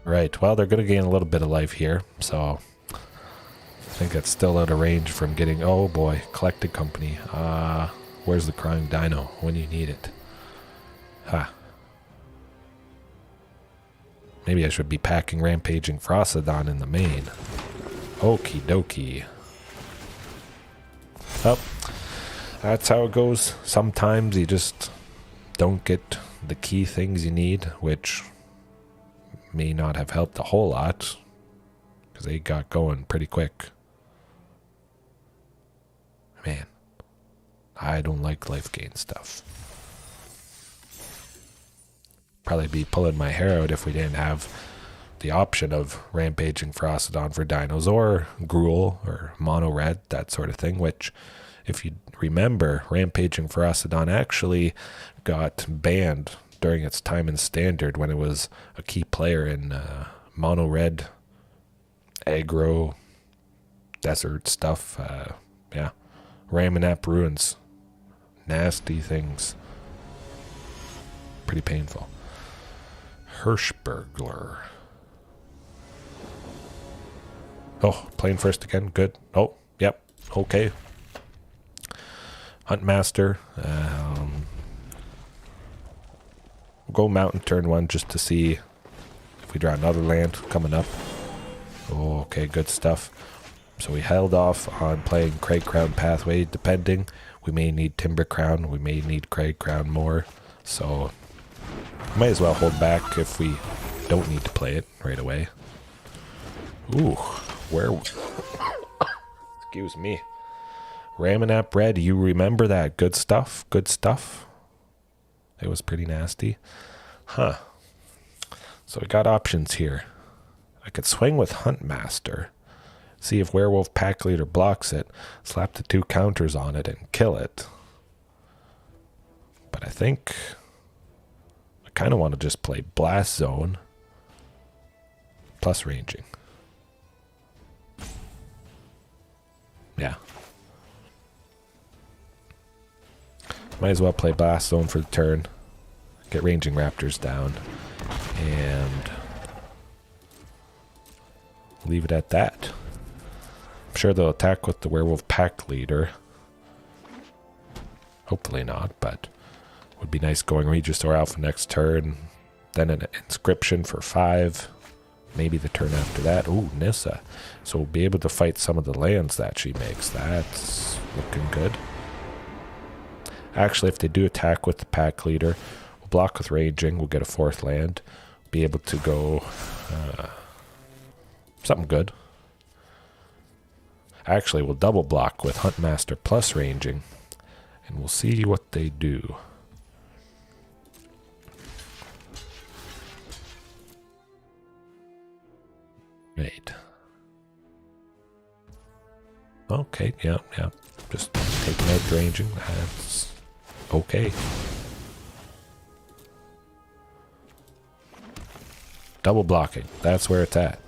Right, well, they're going to gain a little bit of life here, so I think that's still out of range from getting... Oh boy, Collected Company. Where's the Crying Dino when you need it? Ha. Maybe I should be packing Rampaging Ferocidon in the main. Okie dokie. Well, that's how it goes. Sometimes you just don't get the key things you need, which may not have helped a whole lot, because they got going pretty quick. Man, I don't like life gain stuff. Probably be pulling my hair out if we didn't have the option of Rampaging Ferocidon for dinos, or Gruul, or Mono Red, that sort of thing, which, if you remember, Rampaging Ferocidon actually got banned during its time in Standard when it was a key player in Mono Red, aggro, desert stuff, yeah. Ramanap Ruins. Nasty things. Pretty painful. Hirschbergler. Oh, playing first again. Good. Oh, yep. Okay. Huntmaster. Go Mountain turn 1 just to see if we draw another land coming up. Oh, okay, good stuff. So we held off on playing Cragcrown Pathway, depending. We may need Timber Crown, we may need Cragcrown more. So might as well hold back if we don't need to play it right away. Ooh, where... Excuse me. Ramanap Red, you remember that? Good stuff, good stuff. It was pretty nasty. Huh. So we got options here. I could swing with Huntmaster. See if Werewolf Pack Leader blocks it, slap the 2 counters on it, and kill it. But I think I kind of want to just play Blast Zone plus Ranging. Yeah. Might as well play Blast Zone for the turn, get Ranging Raptors down, and leave it at that. I'm sure they'll attack with the Werewolf Pack Leader. Hopefully not, but it would be nice going Regisaur Alpha next turn. Then an Inscription for 5. Maybe the turn after that. Ooh, Nissa. So we'll be able to fight some of the lands that she makes. That's looking good. Actually, if they do attack with the Pack Leader, we'll block with Raging. We'll get a 4th land. Be able to go something good. Actually, we'll double block with Huntmaster plus Ranging, and we'll see what they do. Right. Okay, yeah. Just taking out the Ranging. That's okay. Double blocking. That's where it's at.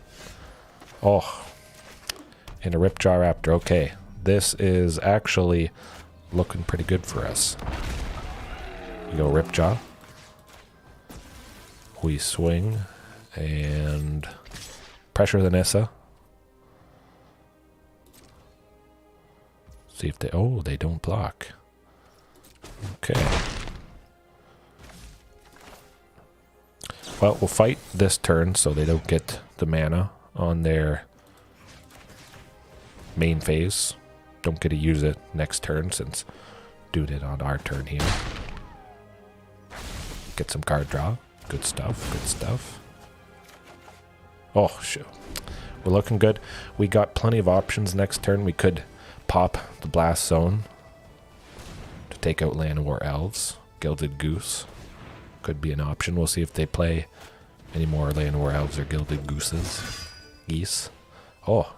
Oh. And a Ripjaw Raptor. Okay. This is actually looking pretty good for us. We go Ripjaw. We swing and pressure the Nissa. See if they... Oh, they don't block. Okay. Well, we'll fight this turn so they don't get the mana on their main phase. Don't get to use it next turn since dude it on our turn here. Get some card draw. Good stuff, good stuff. Oh, shit. We're looking good. We got plenty of options next turn. We could pop the Blast Zone to take out Llanowar Elves. Gilded Goose could be an option. We'll see if they play any more Llanowar Elves or Gilded Geese. Oh.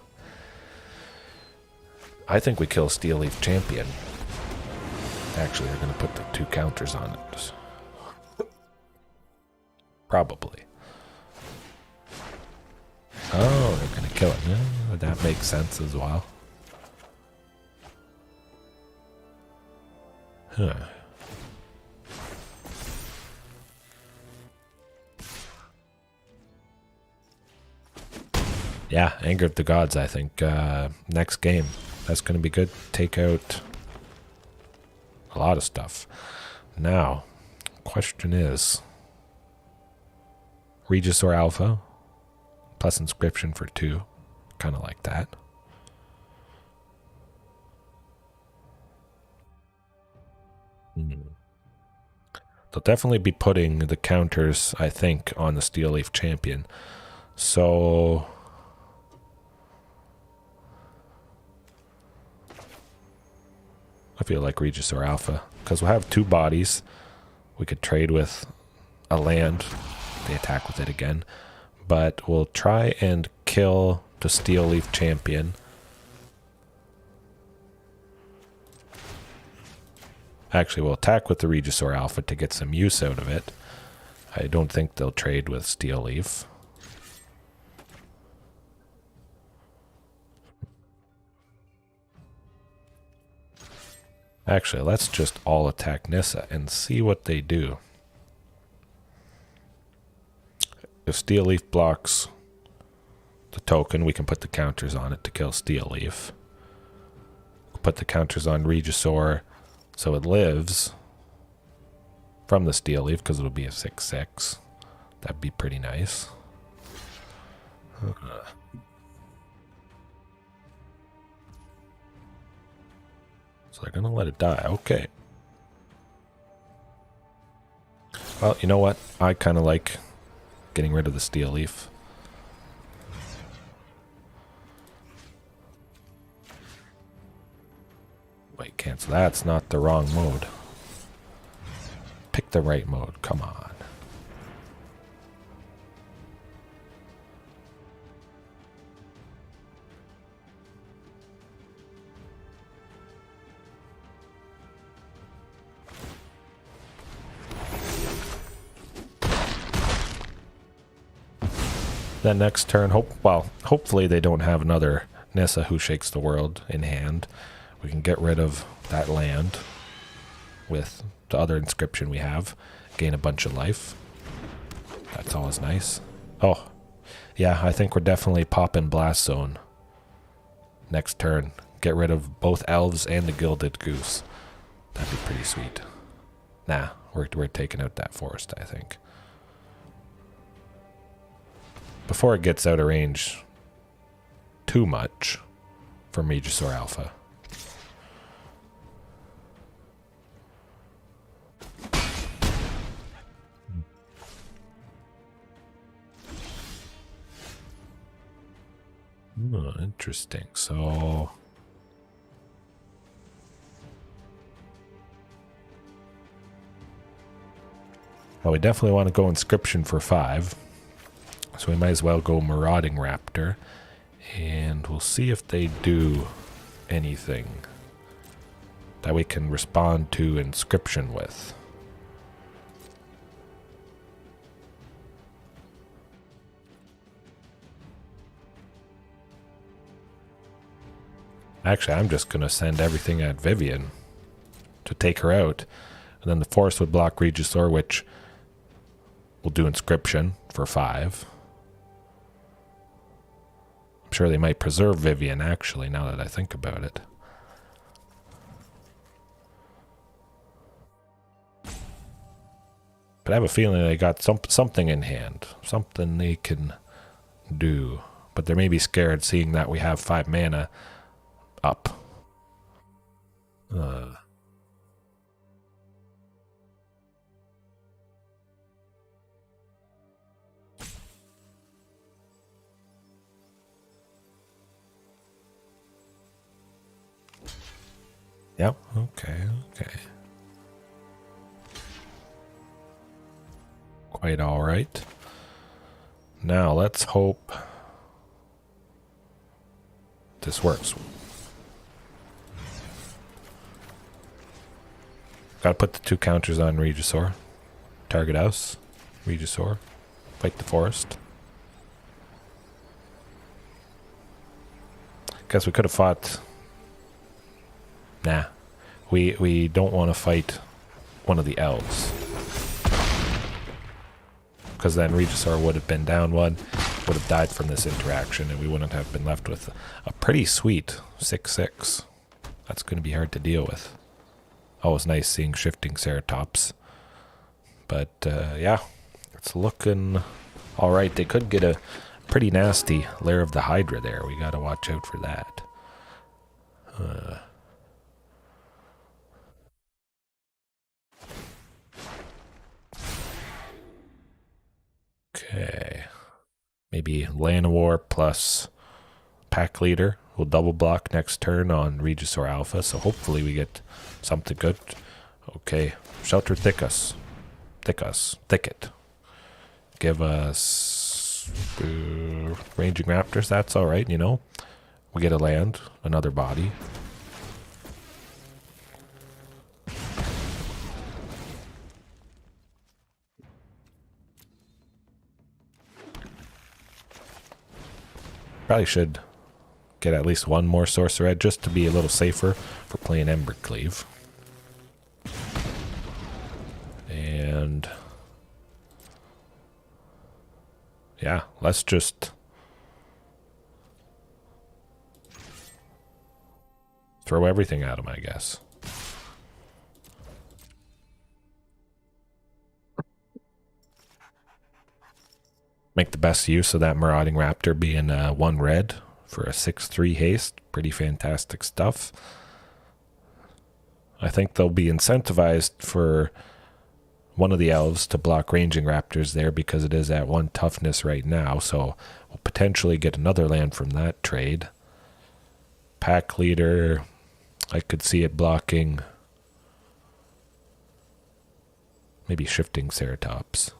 I think we kill Steel Leaf Champion. Actually, they're going to put the 2 counters on it. Probably. Oh, they're going to kill it. Yeah, that makes sense as well. Huh. Yeah, Anger of the Gods, I think. Next game. That's going to be good. Take out a lot of stuff. Now, question is... Regisaur Alpha plus Inscription for 2. Kind of like that. They'll definitely be putting the counters, I think, on the Steel Leaf Champion. So... I feel like Regisaur Alpha, because we'll have 2 bodies. We could trade with a land. They attack with it again. But we'll try and kill the Steel Leaf Champion. Actually, we'll attack with the Regisaur Alpha to get some use out of it. I don't think they'll trade with Steel Leaf. Actually, let's just all attack Nissa and see what they do. If Steel Leaf blocks the token, we can put the counters on it to kill Steel Leaf. Put the counters on Regisaur so it lives from the Steel Leaf because it'll be a 6/6. That'd be pretty nice. So they're going to let it die. Okay. Well, you know what? I kind of like getting rid of the Steel Leaf. Wait, cancel. That's not the wrong mode. Pick the right mode. Come on. Then next turn, hopefully they don't have another Nissa Who Shakes the World in hand. We can get rid of that land with the other inscription we have. Gain a bunch of life. That's always nice. Oh, yeah, I think we're definitely popping Blast Zone next turn. Get rid of both Elves and the Gilded Goose. That'd be pretty sweet. Nah, we're taking out that forest, I think. Before it gets out of range too much for Regisaur Alpha. Oh, interesting. So... well, we definitely want to go Inscription for 5. So we might as well go Marauding Raptor. And we'll see if they do anything that we can respond to Inscription with. Actually, I'm just going to send everything at Vivian to take her out. And then the forest would block Regisaur, which We'll do Inscription for 5. I'm sure they might preserve Vivian, actually, now that I think about it. But I have a feeling they got something in hand. Something they can do. But they may be scared seeing that we have 5 mana up. Yep, okay. Quite alright. Now let's hope this works. Gotta put the 2 counters on Regisaur. Target house, Regisaur. Fight the forest. Guess we could have fought... Nah. We don't want to fight one of the elves. Because then Regisaur would have been down 1, would have died from this interaction, and we wouldn't have been left with a pretty sweet 6/6. That's going to be hard to deal with. Always nice seeing Shifting Ceratops. But, yeah, it's looking alright. They could get a pretty nasty Lair of the Hydra there. We got to watch out for that. Okay. Maybe Llanowar plus Pack Leader. We'll double block next turn on Regisaur Alpha, so hopefully we get something good. Okay. Sheltered Thicket. Give us Ranging Raptors. That's alright, you know. We get a land, another body. Probably should get at least 1 more Sorcerer just to be a little safer for playing Embercleave. And yeah, let's just throw everything at him, I guess. Make the best use of that Marauding Raptor being 1 red for a 6/3 haste. Pretty fantastic stuff. I think they'll be incentivized for one of the elves to block Ranging Raptors there because it is at 1 toughness right now, so we'll potentially get another land from that trade. Pack Leader, I could see it blocking maybe Shifting Ceratops.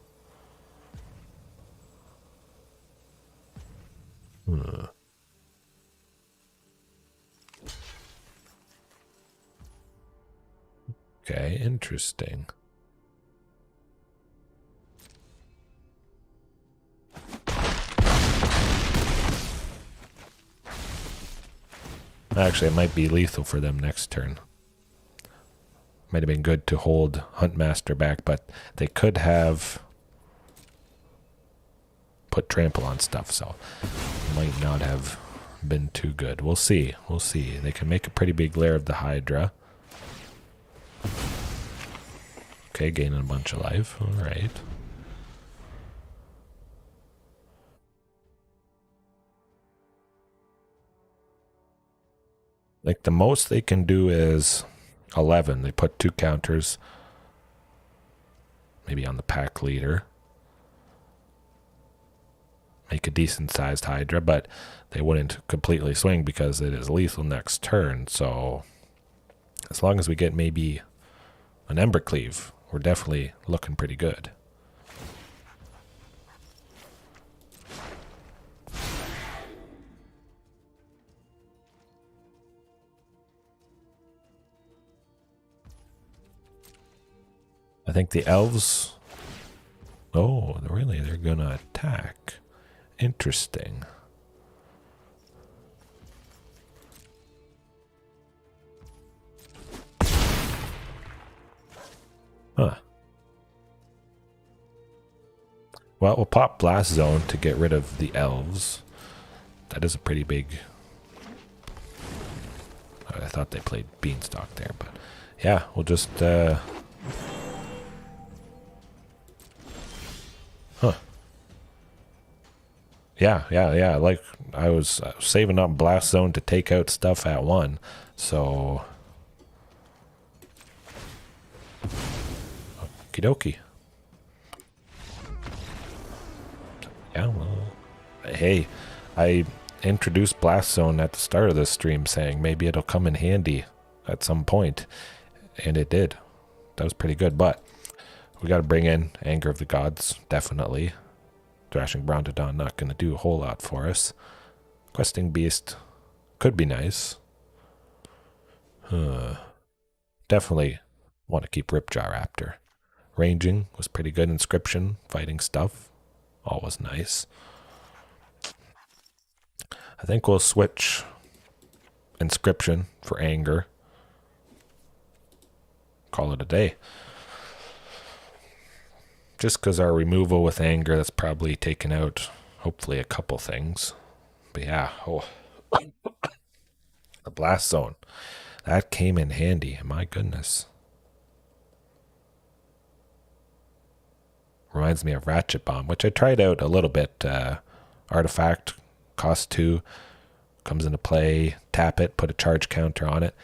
Okay, interesting. Actually, it might be lethal for them next turn. Might have been good to hold Huntmaster back, but they could have put trample on stuff, so might not have been too good. We'll see. We'll see. They can make a pretty big Lair of the Hydra. Okay, gaining a bunch of life. All right. Like the most they can do is 11. They put 2 counters maybe on the Pack Leader. Make a decent sized Hydra, but they wouldn't completely swing because it is lethal next turn. So as long as we get maybe an Embercleave, we're definitely looking pretty good. I think the elves... Oh, really? They're going to attack. Interesting. Huh. Well, we'll pop Blast Zone to get rid of the elves. That is a pretty big... I thought they played Beanstalk there, but yeah, we'll just... Huh. Yeah. Like, I was saving up Blast Zone to take out stuff at 1, so... Okie dokie. Yeah, well... Hey, I introduced Blast Zone at the start of this stream saying maybe it'll come in handy at some point, and it did. That was pretty good, but we got to bring in Anger of the Gods, definitely. Thrashing Brontodon not going to do a whole lot for us. Questing Beast could be nice. Definitely want to keep Ripjaw Raptor. Ranging was pretty good. Inscription, fighting stuff, always nice. I think we'll switch Inscription for Anger. Call it a day. Just because our removal with Anger, that's probably taken out, hopefully, a couple things. But yeah, the Blast Zone. That came in handy, my goodness. Reminds me of Ratchet Bomb, which I tried out a little bit. Artifact, cost 2, comes into play, tap it, put a charge counter on it,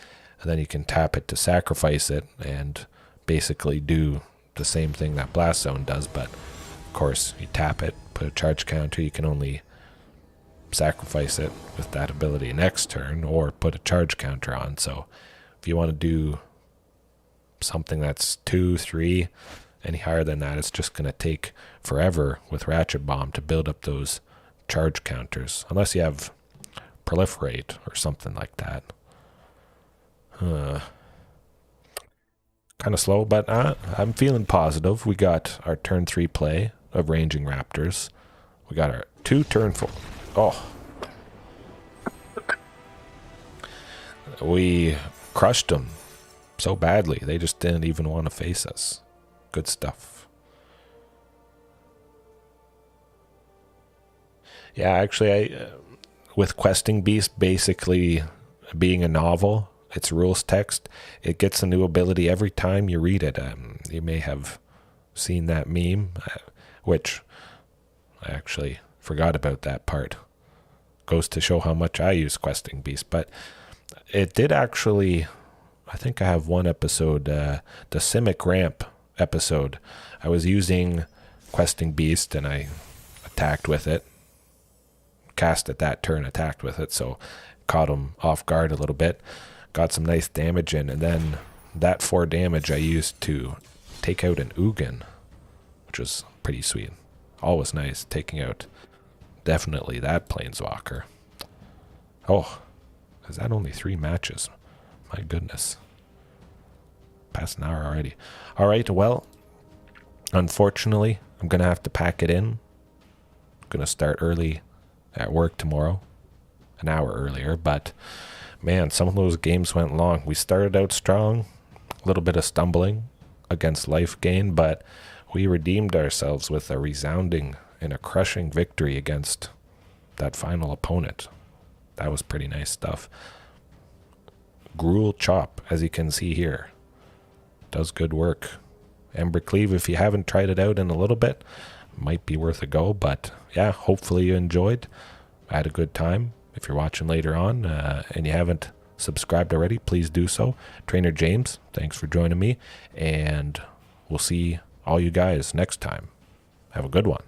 and then you can tap it to sacrifice it and basically do the same thing that Blast Zone does, but of course you tap it, put a charge counter, you can only sacrifice it with that ability next turn or put a charge counter on. So if you want to do something that's 2, 3, any higher than that, it's just going to take forever with Ratchet Bomb to build up those charge counters, unless you have Proliferate or something like that. Kind of slow, but I'm feeling positive. We got our turn 3 play of Ranging Raptors. We got our 2 turn 4. Oh. We crushed them so badly. They just didn't even want to face us. Good stuff. Yeah, actually, with Questing Beast basically being a novel, it's rules text, it gets a new ability every time you read it. You may have seen that meme, which I actually forgot about that part. Goes to show how much I use Questing Beast, but it did actually, I think I have one episode, the Simic Ramp episode. I was using Questing Beast and I attacked with it. Cast it that turn, attacked with it, so caught him off guard a little bit. Got some nice damage in, and then that 4 damage I used to take out an Ugin, which was pretty sweet. Always nice, taking out definitely that Planeswalker. Oh, is that only 3 matches? My goodness. Past an hour already. Alright, well, unfortunately, I'm going to have to pack it in. I'm going to start early at work tomorrow. An hour earlier, but man, some of those games went long. We started out strong, a little bit of stumbling against life gain, but we redeemed ourselves with a resounding and a crushing victory against that final opponent. That was pretty nice stuff. Gruul Chop, as you can see here, does good work. Embercleave, if you haven't tried it out in a little bit, might be worth a go, but yeah, hopefully you enjoyed. I had a good time. If you're watching later on and you haven't subscribed already, please do so. Trainer James, thanks for joining me, and we'll see all you guys next time. Have a good one.